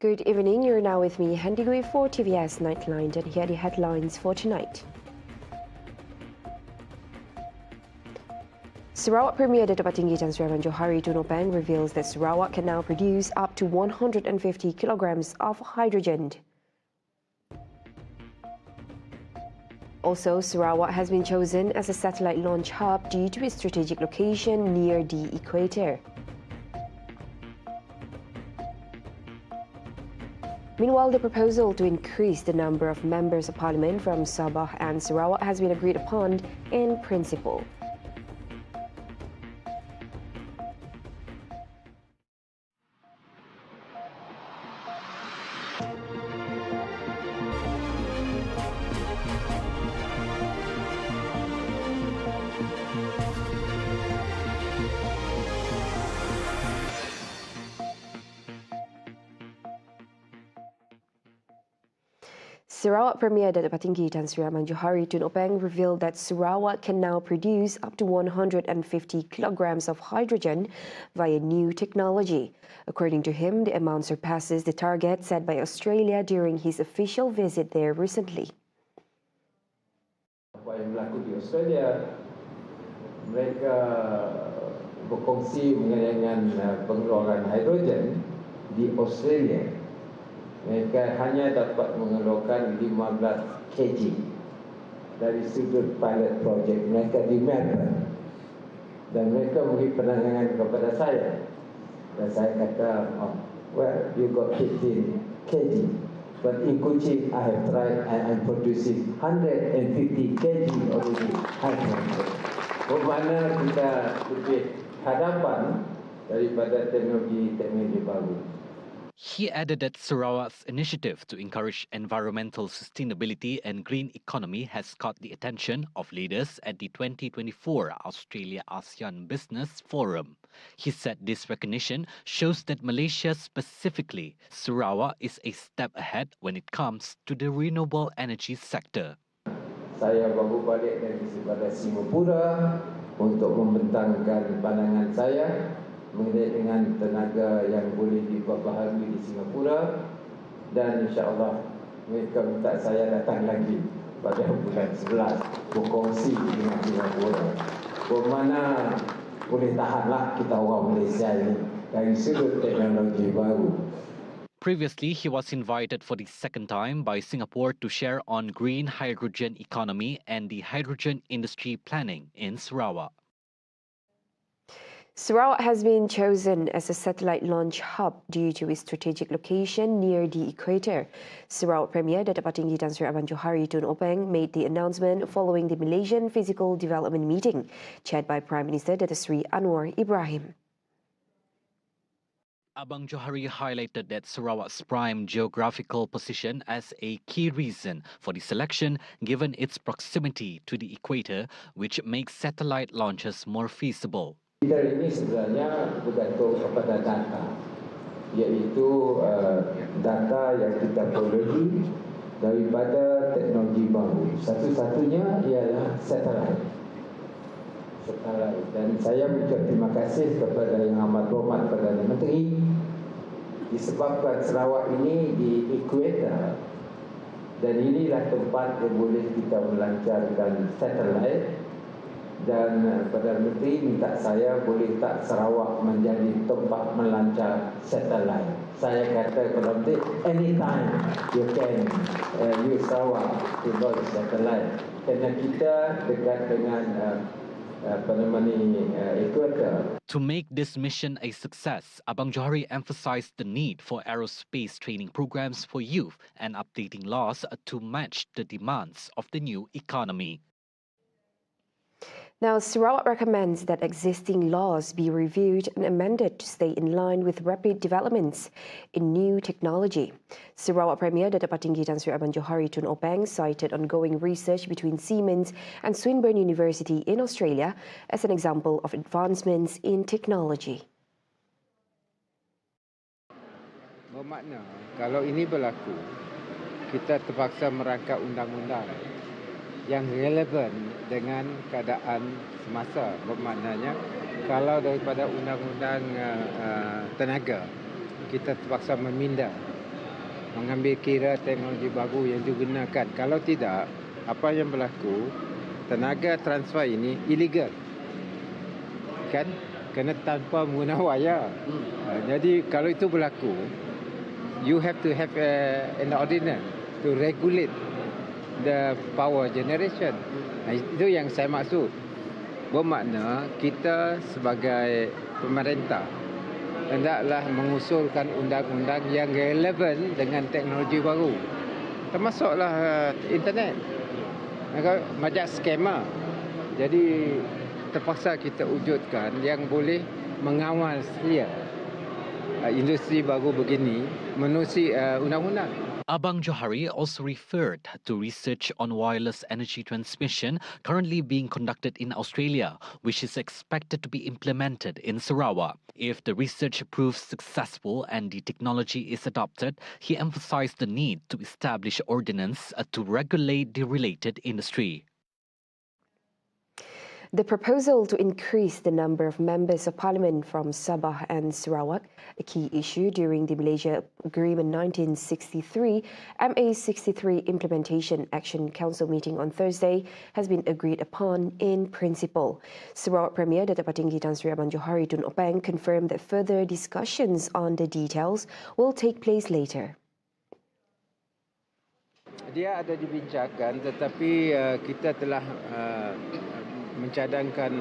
Good evening, you're now with me, Handy Gui for TVS Nightline, and here are the headlines for tonight. Sarawak Premier Dato' Patinggi Tan Sri Rahman Johari Tun Openg reveals that Sarawak can now produce up to 150 kilograms of hydrogen. Also, Sarawak has been chosen as a satellite launch hub due to its strategic location near the equator. Meanwhile, the proposal to increase the number of members of parliament from Sabah and Sarawak has been agreed upon in principle. Sarawak Premier Dato' Patinggi Tan Sri Rahman Johari Tun Openg revealed that Sarawak can now produce up to 150 kilograms of hydrogen via new technology. According to him, the amount surpasses the target set by Australia during his official visit there recently. Apa yang berlaku di Australia, mereka berkongsi mengenai pengeluaran hidrogen di Australia. Mereka hanya dapat mengeluarkan 15 kg dari sudut pilot project mereka di Melbourne. Dan mereka beri penangangan kepada saya. Dan saya kata, well, you got 15 kg. But in Kuching, I have tried and I'm producing 150 kg already. Bagaimana kita lebih hadapan daripada teknologi baru. He added that Sarawak's initiative to encourage environmental sustainability and green economy has caught the attention of leaders at the 2024 Australia-ASEAN Business Forum. He said this recognition shows that Malaysia, specifically Sarawak, is a step ahead when it comes to the renewable energy sector. Saya baru balik daripada Singapura untuk membentangkan pandangan saya mengenai dengan tenaga yang boleh diperbaharui di Singapura, dan insya-Allah mereka minta saya datang lagi pada bulan 11 berkongsi dengan Singapura. Bagaimana boleh tahanlah kita orang Malaysia ini dari sudut teknologi baru. Previously, he was invited for the second time by Singapore to share on green hydrogen economy and the hydrogen industry planning in Sarawak. Sarawak has been chosen as a satellite launch hub due to its strategic location near the equator. Sarawak Premier Dato' Patinggi Tan Sri Rahman Johari Tun Openg made the announcement following the Malaysian Physical Development Meeting, chaired by Prime Minister Dato' Sri Anwar Ibrahim. Abang Johari highlighted that Sarawak's prime geographical position as a key reason for the selection, given its proximity to the equator, which makes satellite launches more feasible. Kita ini sebenarnya bergantung kepada data, iaitu data yang kita peroleh daripada teknologi baru. Satu-satunya ialah satelit. Dan saya mengucap terima kasih kepada Yang Amat Berhormat Perdana Menteri disebabkan Sarawak ini di ekuator, dan inilah tempat yang boleh kita melancarkan satelit. Dan Perdana Menteri minta saya boleh tak Sarawak menjadi tempat melancar satelit. Saya kata kepada Menteri, anytime you can use Sarawak to launch satelit. Kerana kita dekat dengan equator. To make this mission a success, Abang Johari emphasized the need for aerospace training programs for youth and updating laws to match the demands of the new economy. Now, Sarawak recommends that existing laws be reviewed and amended to stay in line with rapid developments in new technology. Sarawak Premier Dato' Patinggi Tan Sri Rahman Johari Tun Openg cited ongoing research between Siemens and Swinburne University in Australia as an example of advancements in technology. Bermakna kalau ini berlaku, kita terpaksa merangkap undang-undang yang relevan dengan keadaan semasa. Bermaknanya kalau daripada undang-undang tenaga kita terpaksa memindah mengambil kira teknologi baru yang digunakan. Kalau tidak, apa yang berlaku, tenaga transfer ini illegal. Kan? Kena tanpa menggunakan wayar. Jadi kalau itu berlaku, you have to have an ordinance to regulate the power generation. Itu yang saya maksud. Bermakna kita sebagai pemerintah hendaklah mengusulkan undang-undang yang relevan dengan teknologi baru. Termasuklah internet. Macam skema. Jadi terpaksa kita wujudkan yang boleh mengawal setia industri baru begini menerusi undang-undang. Abang Johari also referred to research on wireless energy transmission currently being conducted in Australia, which is expected to be implemented in Sarawak. If the research proves successful and the technology is adopted, he emphasized the need to establish ordinance to regulate the related industry. The proposal to increase the number of members of parliament from Sabah and Sarawak, a key issue during the Malaysia Agreement 1963 MA63 Implementation Action Council meeting on Thursday, has been agreed upon in principle. Sarawak Premier Datuk Patinggi Tan Sri Abang Johari Tun Openg confirmed that further discussions on the details will take place later. Dia ada dibincangkan, tetapi kita telah mencadangkan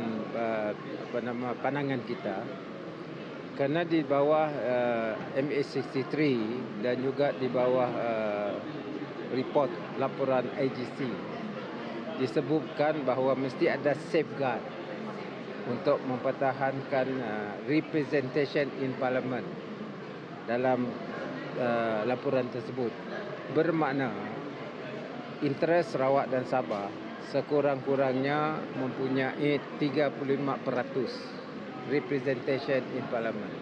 pandangan kita kerana di bawah MA63 dan juga di bawah report laporan IGC disebutkan bahawa mesti ada safeguard untuk mempertahankan representation in parliament dalam laporan tersebut. Bermakna interes Sarawak dan Sabah sekurang-kurangnya mempunyai 35% representation in parliament.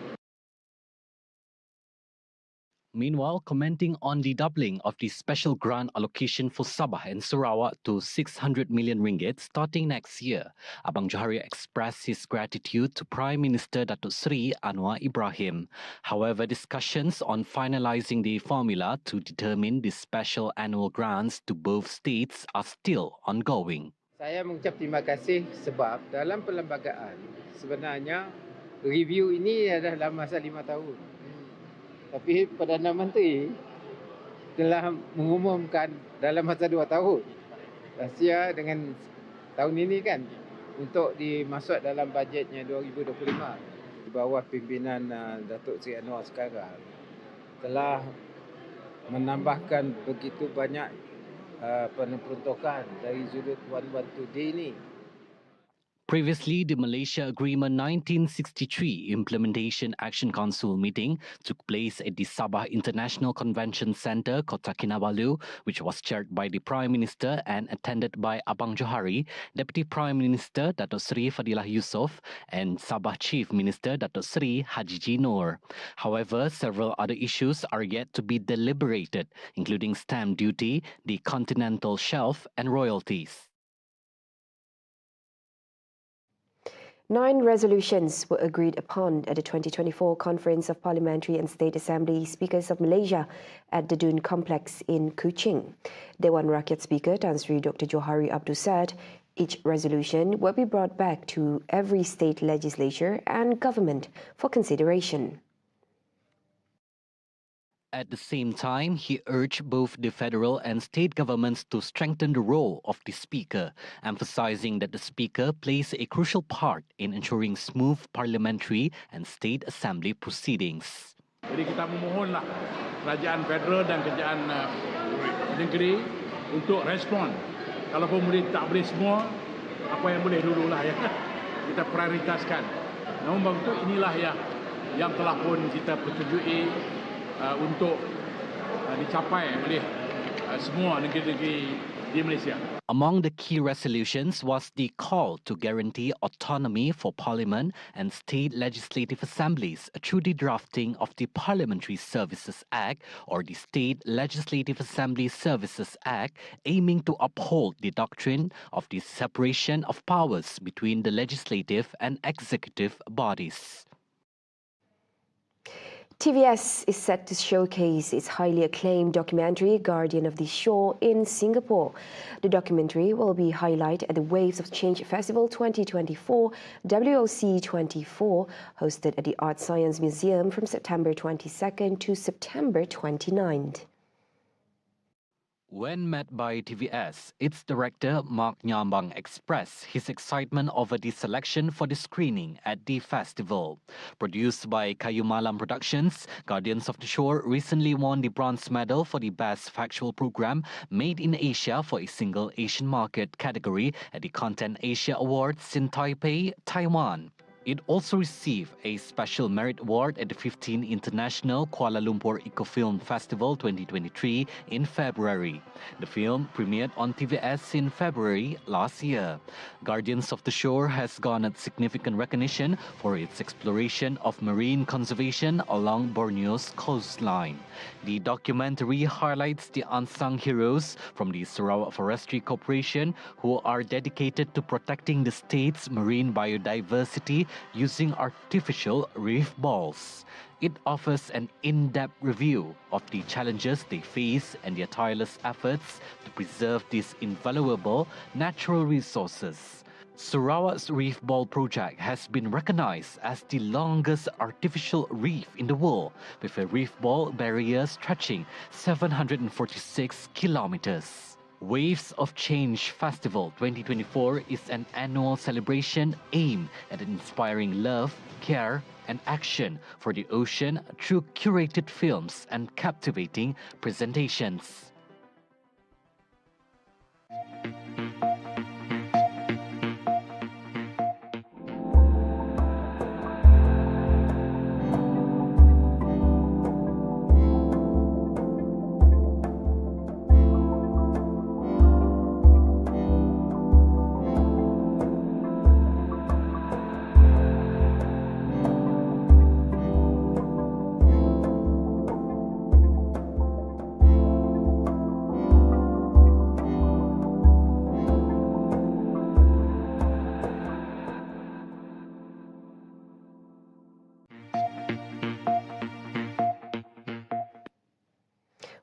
Meanwhile, commenting on the doubling of the special grant allocation for Sabah and Sarawak to 600 million ringgit starting next year, Abang Johari expressed his gratitude to Prime Minister Datuk Seri Anwar Ibrahim. However, discussions on finalising the formula to determine the special annual grants to both states are still ongoing. Saya mengucap terima kasih sebab dalam perlembagaan sebenarnya review ini adalah dalam masa 5 tahun. Tapi Perdana Menteri telah mengumumkan dalam masa 2 tahun. Rahsia dengan tahun ini kan untuk dimasuk dalam bajetnya 2025 di bawah pimpinan Datuk Seri Anwar sekarang telah menambahkan begitu banyak peruntukan dari sudut 112D ini. Previously, the Malaysia Agreement 1963 Implementation Action Council meeting took place at the Sabah International Convention Centre, Kota Kinabalu, which was chaired by the Prime Minister and attended by Abang Johari, Deputy Prime Minister Datuk Seri Fadilah Yusof, and Sabah Chief Minister Datuk Seri Haji Noor. However, several other issues are yet to be deliberated, including stamp duty, the continental shelf, and royalties. 9 resolutions were agreed upon at the 2024 Conference of Parliamentary and State Assembly Speakers of Malaysia at the Dun Complex in Kuching. Dewan Rakyat Speaker Tan Sri Dr. Johari Abdul said each resolution will be brought back to every state legislature and government for consideration. At the same time, he urged both the federal and state governments to strengthen the role of the Speaker, emphasizing that the Speaker plays a crucial part in ensuring smooth parliamentary and state assembly proceedings. Jadi kita memohonlah kerajaan federal dan kerajaan negeri untuk respon. Kalaupun boleh tak boleh semua, apa yang boleh dululah ya. Kita prioritaskan. Namun begitu inilah yang telah pun kita persetujui untuk dicapai oleh semua negeri-negeri di Malaysia. Among the key resolutions was the call to guarantee autonomy for Parliament and state legislative assemblies through the drafting of the Parliamentary Services Act or the State Legislative Assembly Services Act, aiming to uphold the doctrine of the separation of powers between the legislative and executive bodies. TVS is set to showcase its highly acclaimed documentary Guardian of the Shore in Singapore. The documentary will be highlighted at the Waves of Change Festival 2024, WOC 24, hosted at the Art Science Museum from September 22nd to September 29th. When met by TVS, its director Mark Nyambang expressed his excitement over the selection for the screening at the festival. Produced by Kayu Malam Productions, Guardians of the Shore recently won the bronze medal for the Best Factual Program Made in Asia for a single Asian market category at the Content Asia Awards in Taipei, Taiwan. It also received a Special Merit Award at the 15th International Kuala Lumpur Ecofilm Festival 2023 in February. The film premiered on TVS in February last year. Guardians of the Shore has garnered significant recognition for its exploration of marine conservation along Borneo's coastline. The documentary highlights the unsung heroes from the Sarawak Forestry Corporation who are dedicated to protecting the state's marine biodiversity using artificial reef balls. It offers an in-depth review of the challenges they face and their tireless efforts to preserve these invaluable natural resources. Sarawak's Reef Ball project has been recognized as the longest artificial reef in the world, with a reef ball barrier stretching 746 kilometers. Waves of Change Festival 2024 is an annual celebration aimed at inspiring love, care, and action for the ocean through curated films and captivating presentations.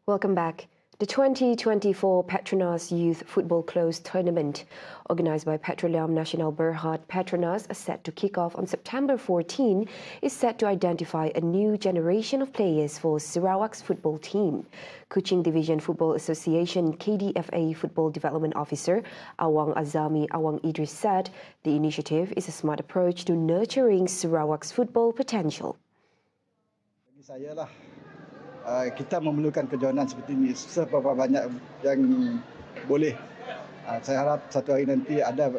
Welcome back. The 2024 Petronas Youth Football Closed Tournament, organised by Petroleum Nasional Berhad Petronas, set to kick off on September 14, is set to identify a new generation of players for Sarawak's football team. Kuching Division Football Association KDFA Football Development Officer Awang Azami Awang Idris said the initiative is a smart approach to nurturing Sarawak's football potential. Bagi saya lah, kita memerlukan kejohanan seperti ini seberapa banyak yang boleh. Saya harap satu hari nanti ada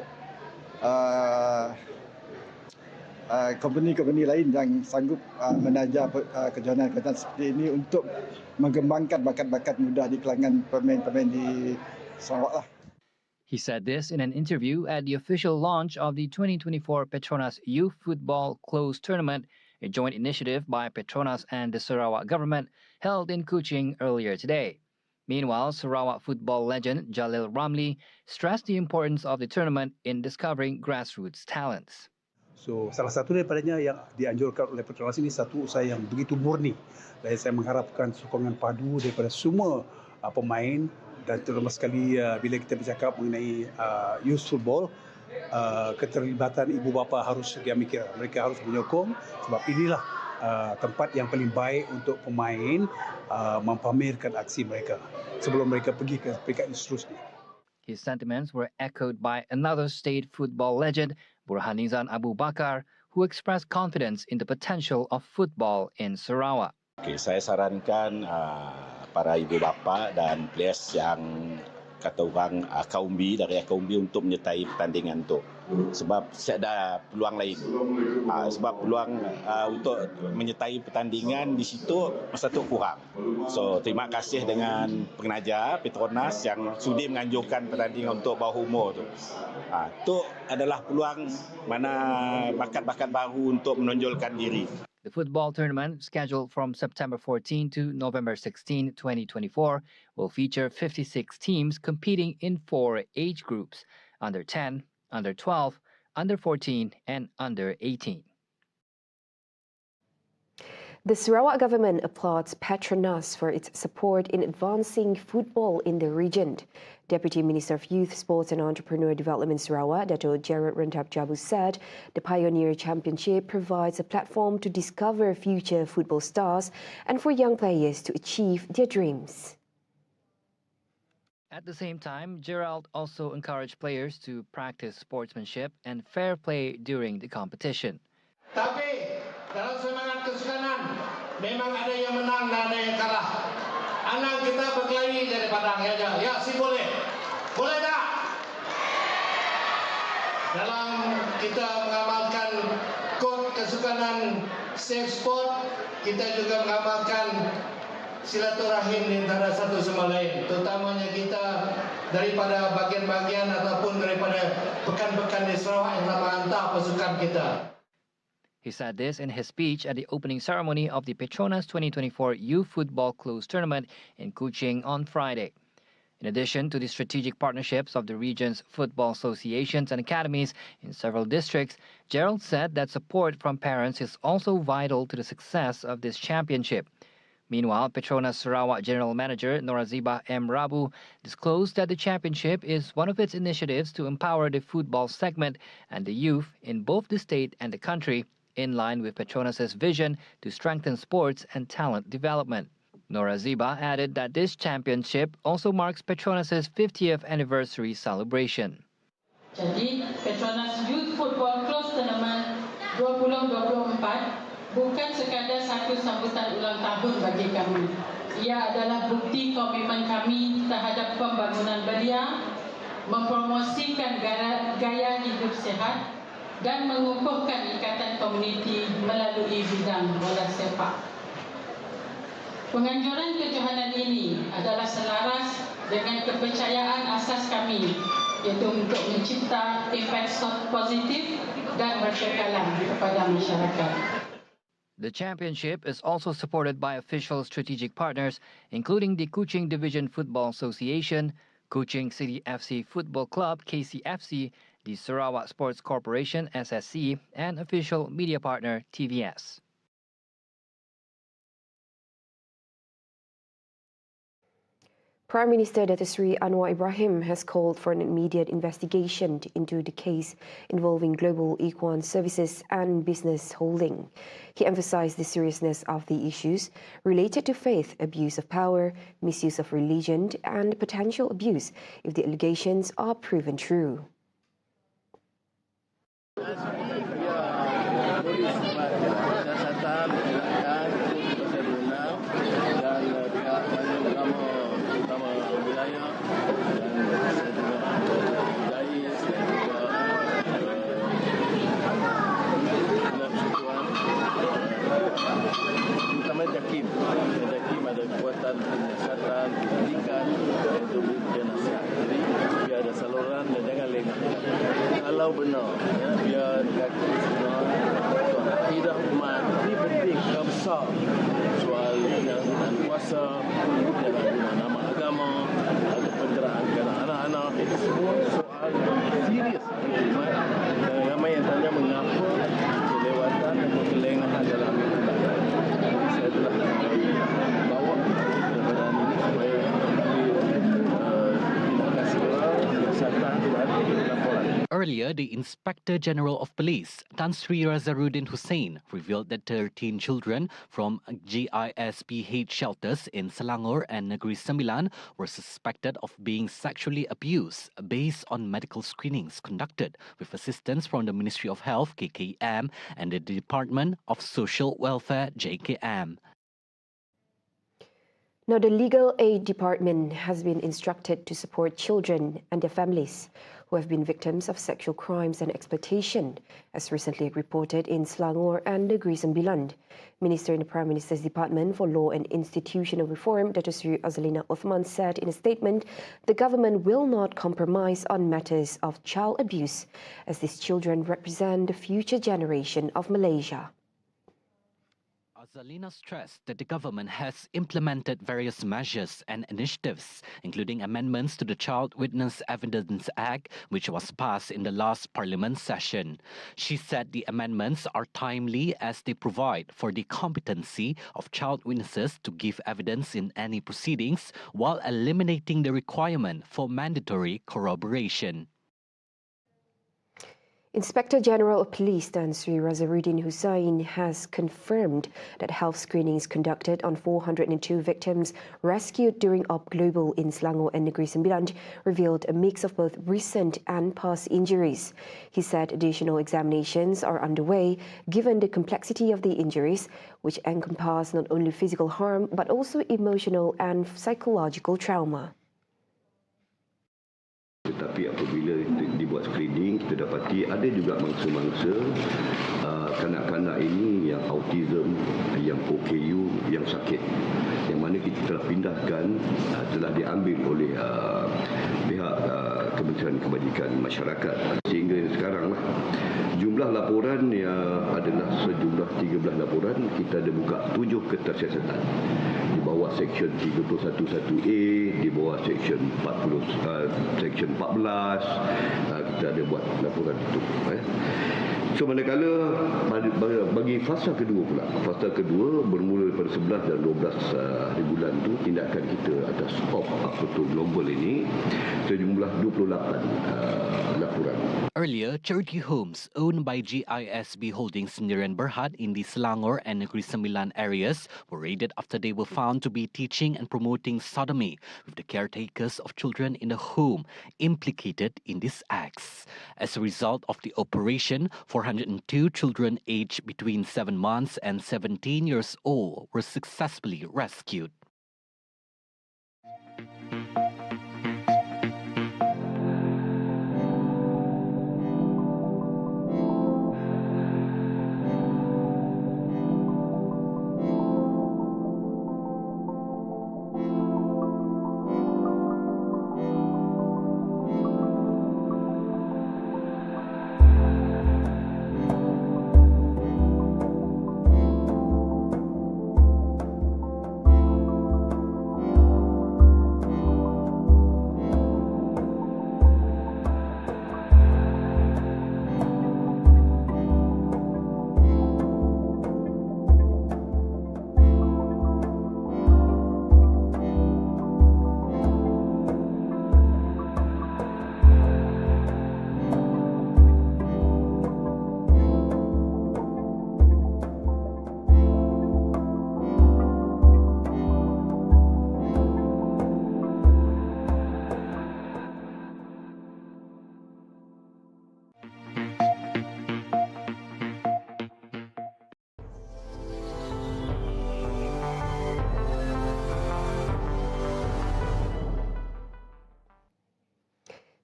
company-company lain yang sanggup menaja kejohanan-kejohanan seperti ini untuk mengembangkan bakat-bakat muda di kalangan pemain-pemain di Sarawak lah. He said this in an interview at the official launch of the 2024 Petronas Youth Football Closed Tournament, a joint initiative by Petronas and the Sarawak government held in Kuching earlier today. Meanwhile, Sarawak football legend Jalil Ramli stressed the importance of the tournament in discovering grassroots talents. So, salah satu daripadanya yang dianjurkan oleh Petronas ini satu usaha yang begitu murni. Dan saya mengharapkan sokongan padu daripada semua pemain dan terutama sekali bila kita bercakap mengenai youth football, keterlibatan ibu bapa harus diambil. Mereka harus menyokong sebab inilah tempat yang paling baik untuk pemain mempamerkan aksi mereka sebelum mereka pergi ke peringkat seterusnya. His sentiments were echoed by another state football legend, Burhanizan Abu Bakar, who expressed confidence in the potential of football in Sarawak. Okay, saya sarankan para ibu bapa dan players yang kata orang kaum B dari kaum B untuk menyertai pertandingan itu sebab ada peluang lain sebab peluang untuk menyertai pertandingan di situ masa tu kurang. So terima kasih dengan pengajar Petronas yang sudi menganjurkan pertandingan untuk bawah umur tu. Itu adalah peluang mana bakat-bakat baru untuk menonjolkan diri. The football tournament, scheduled from September 14 to November 16, 2024, will feature 56 teams competing in 4 age groups: under 10, under 12, under 14, and under 18. The Sarawak government applauds Petronas for its support in advancing football in the region. Deputy Minister of Youth, Sports and Entrepreneur Development Sarawak, Dato' Gerard Rentap Jabu said the Pioneer Championship provides a platform to discover future football stars and for young players to achieve their dreams. At the same time, Gerald also encouraged players to practice sportsmanship and fair play during the competition. Tapi dalam semangat kesukanan memang ada yang menang dan ada yang kalah. Anak kita berkelahi jadi padang saja. Ya, si boleh. Boleh tak? Dalam kita mengamalkan kod kesukanan safe sport, kita juga mengamalkan silaturahim di antara satu sama lain. Terutamanya kita daripada bagian-bagian ataupun daripada pekan-pekan di Sarawak yang telah hantar pasukan kita. He said this in his speech at the opening ceremony of the Petronas 2024 Youth Football Close Tournament in Kuching on Friday. In addition to the strategic partnerships of the region's football associations and academies in several districts, Gerald said that support from parents is also vital to the success of this championship. Meanwhile, Petronas Sarawak General Manager Norazibah M. Rabu disclosed that the championship is one of its initiatives to empower the football segment and the youth in both the state and the country, in line with Petronas's vision to strengthen sports and talent development. Norazibah added that this championship also marks Petronas's 50th anniversary celebration. Jadi, Petronas Youth Football Close Tournament 2024 bukan sekadar satu sambutan ulang tahun bagi kami. Ia adalah bukti komitmen kami terhadap pembangunan belia, mempromosikan gaya hidup sehat dan mengukuhkan ikatan komuniti melalui bidang bola sepak. Penganjuran kejohanan ini adalah selaras dengan kepercayaan asas kami, iaitu untuk mencipta impak positif dan berkekalan kepada masyarakat. The championship is also supported by official strategic partners, including the Kuching Division Football Association, Kuching City FC Football Club KCFC, the Sarawak Sports Corporation SSC, and official media partner TVS. Prime Minister Datuk Seri Anwar Ibrahim has called for an immediate investigation into the case involving Global Equine Services and Business Holding. He emphasised the seriousness of the issues related to faith, abuse of power, misuse of religion, and potential abuse if the allegations are proven true. Jakim ada kekuatan penyiasatan, pendidikan untuk memberikan nasihat. Jadi biar ada saluran dan jangan lengah. Kalau benar, ya, biar kaki semua akidah umat ini penting, besar. Soal penyalahgunaan kuasa, penyalahgunaan nama agama, atau penjeraan anak-anak, itu semua soal serius umat. Ramai yang tanya mengapa kelewatan dan kelengahan dalam ibadah. Saya telah bawa kebenaran ini supaya tindakan segera siasatan dan laporan. Earlier, the Inspector General of Police, Tan Sri Razaruddin Hussein, revealed that 13 children from GISPH shelters in Selangor and Negeri Sembilan were suspected of being sexually abused based on medical screenings conducted with assistance from the Ministry of Health, KKM, and the Department of Social Welfare, JKM. Now, the Legal Aid Department has been instructed to support children and their families who have been victims of sexual crimes and exploitation, as recently reported in Selangor and Negeri Sembilan. Minister in the Prime Minister's Department for Law and Institutional Reform, Dato' Sri Azlina Uthman, said in a statement the government will not compromise on matters of child abuse, as these children represent the future generation of Malaysia. Zalina stressed that the government has implemented various measures and initiatives, including amendments to the Child Witness Evidence Act, which was passed in the last parliament session. She said the amendments are timely as they provide for the competency of child witnesses to give evidence in any proceedings while eliminating the requirement for mandatory corroboration. Inspector General of Police Tan Sri Razaruddin Hussain has confirmed that health screenings conducted on 402 victims rescued during Op Global in Selangor and Negeri Sembilan revealed a mix of both recent and past injuries. He said additional examinations are underway given the complexity of the injuries, which encompass not only physical harm but also emotional and psychological trauma. Tetapi apabila dibuat screening, kita dapati ada juga mangsa-mangsa kanak-kanak ini yang autism, yang OKU, yang sakit, yang mana kita telah pindahkan, telah diambil oleh pihak Kementerian Kebajikan Masyarakat. Sehingga sekarang jumlah laporan adalah sejumlah 13 laporan. Kita ada buka 7 kertas siasatan di bawah Seksyen 311A, di bawah Seksyen 14, kita ada buat laporan itu. So manakala bagi fasa kedua pula, fasa kedua bermula daripada 11 dan 12 hari bulan itu, tindakan kita atas Op Global ini sejumlah 28 laporan. Earlier, charity homes owned by GISB Holdings Sendirian Berhad in the Selangor and Negeri Sembilan areas were raided after they were found to be teaching and promoting sodomy, with the caretakers of children in the home implicated in these acts. As a result of the operation, 402 children aged between 7 months and 17 years old were successfully rescued.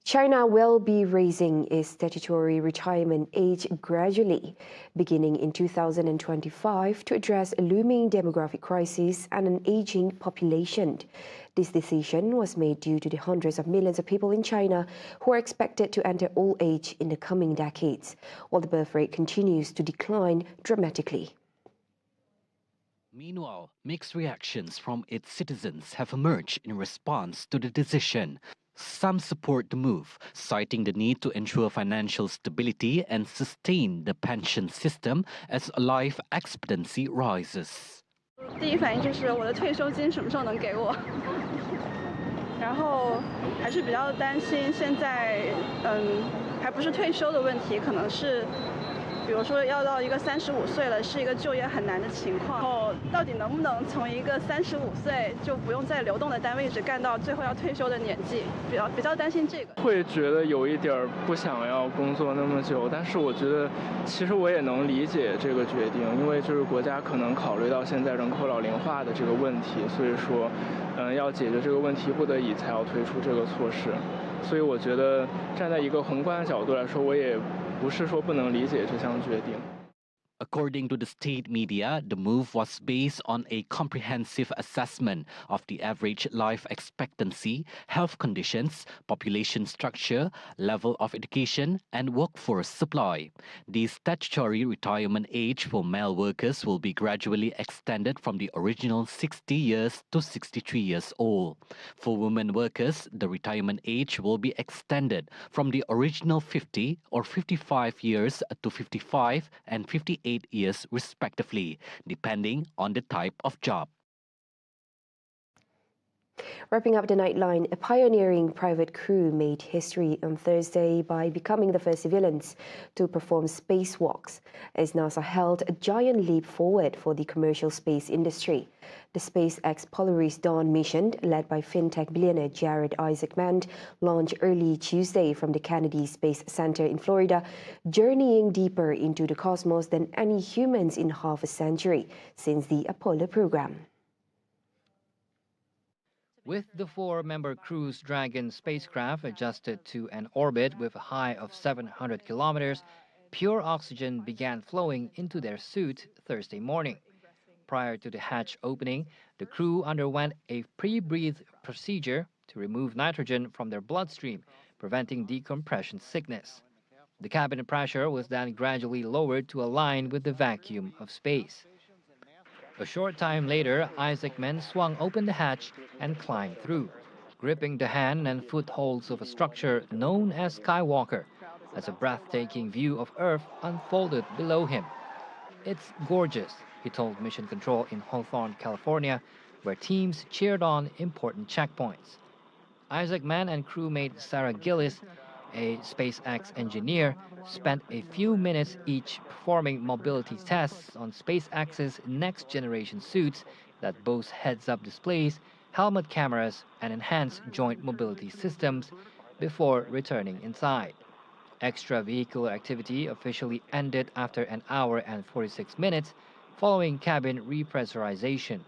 China will be raising its statutory retirement age gradually, beginning in 2025 to address a looming demographic crisis and an aging population. This decision was made due to the hundreds of millions of people in China who are expected to enter old age in the coming decades, while the birth rate continues to decline dramatically. Meanwhile, mixed reactions from its citizens have emerged in response to the decision. Some support the move, citing the need to ensure financial stability and sustain the pension system as life expectancy rises. 第一反应就是我的退休金什么时候能给我？然后还是比较担心现在，还不是退休的问题，可能是。 比如说，要到一个35岁了，是一个就业很难的情况。然后，到底能不能从一个35岁就不用在流动的单位一直干到最后要退休的年纪？比较担心这个。会觉得有一点不想要工作那么久，但是我觉得，其实我也能理解这个决定，因为就是国家可能考虑到现在人口老龄化的这个问题，所以说，要解决这个问题，不得已才要推出这个措施。所以我觉得，站在一个宏观的角度来说，我也。 不是说不能理解这项决定。According to the state media, the move was based on a comprehensive assessment of the average life expectancy, health conditions, population structure, level of education, and workforce supply. The statutory retirement age for male workers will be gradually extended from the original 60 years to 63 years old. For women workers, the retirement age will be extended from the original 50 or 55 years to 55 and 58 years respectively, depending on the type of job. Wrapping up the Nightline, a pioneering private crew made history on Thursday by becoming the first civilians to perform spacewalks, as NASA held a giant leap forward for the commercial space industry. The SpaceX Polaris Dawn mission, led by fintech billionaire Jared Isaacman, launched early Tuesday from the Kennedy Space Center in Florida, journeying deeper into the cosmos than any humans in half a century since the Apollo program. With the 4-member Crew Dragon spacecraft adjusted to an orbit with a height of 700 kilometers, pure oxygen began flowing into their suit Thursday morning. Prior to the hatch opening, the crew underwent a pre-breathe procedure to remove nitrogen from their bloodstream, preventing decompression sickness. The cabin pressure was then gradually lowered to align with the vacuum of space. A short time later, Isaacman swung open the hatch and climbed through, gripping the hand and footholds of a structure known as Skywalker, as a breathtaking view of Earth unfolded below him. "It's gorgeous," he told Mission Control in Hawthorne, California, where teams cheered on important checkpoints. Isaacman and crewmate Sarah Gillis, a SpaceX engineer, spent a few minutes each performing mobility tests on SpaceX's next-generation suits that boast heads-up displays, helmet cameras, and enhanced joint mobility systems before returning inside. Extravehicular activity officially ended after an hour and 46 minutes following cabin repressurization.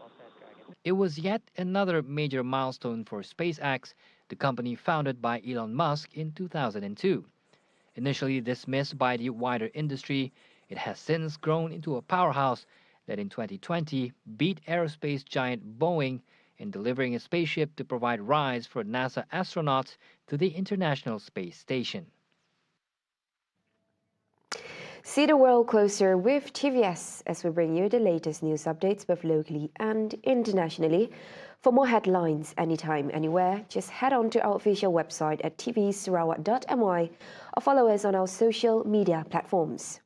It was yet another major milestone for SpaceX, the company founded by Elon Musk in 2002. Initially dismissed by the wider industry, it has since grown into a powerhouse that in 2020 beat aerospace giant Boeing in delivering a spaceship to provide rides for NASA astronauts to the International Space Station. See the world closer with TVS as we bring you the latest news updates both locally and internationally. For more headlines anytime, anywhere, just head on to our official website at tvsarawak.my or follow us on our social media platforms.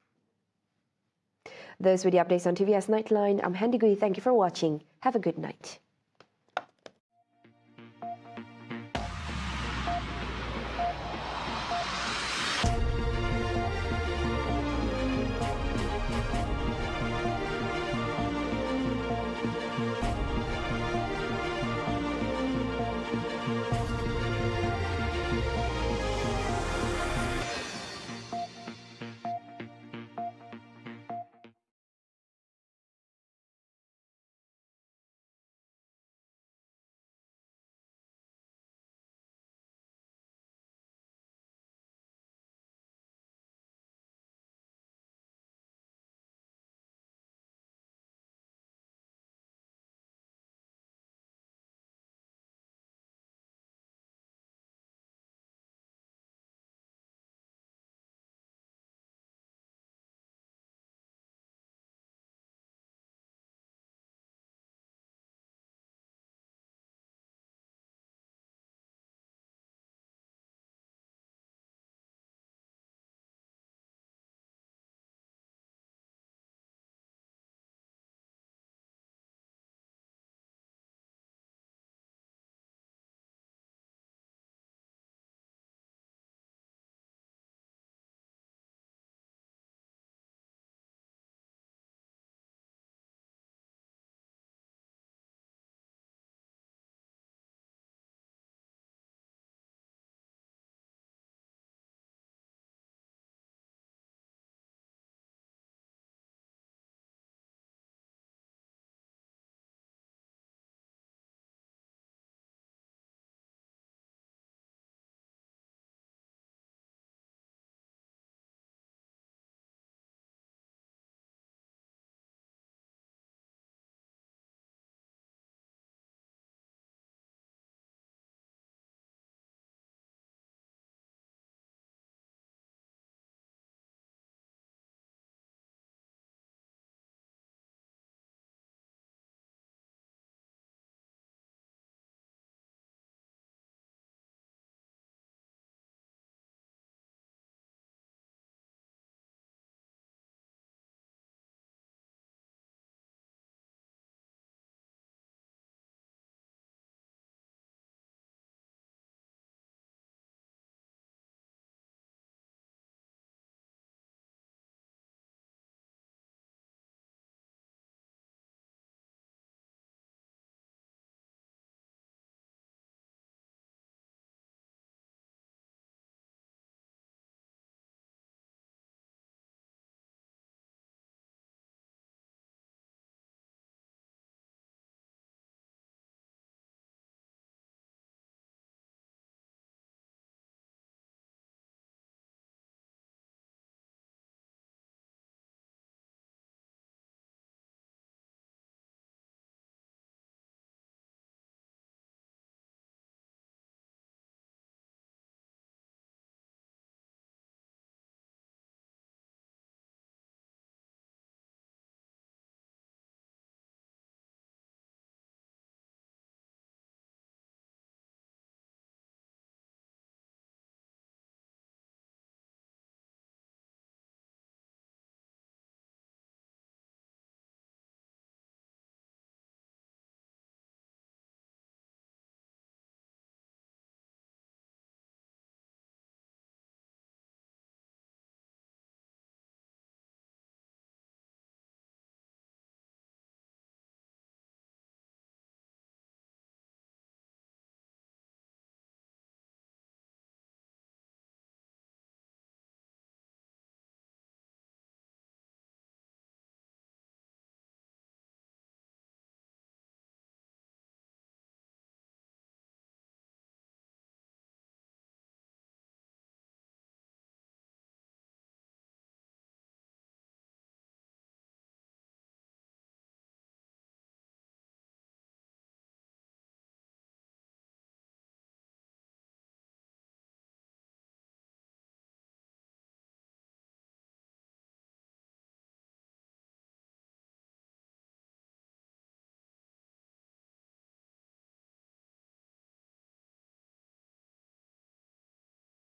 Those were the updates on TVS Nightline. I'm Handy Gui. Thank you for watching. Have a good night.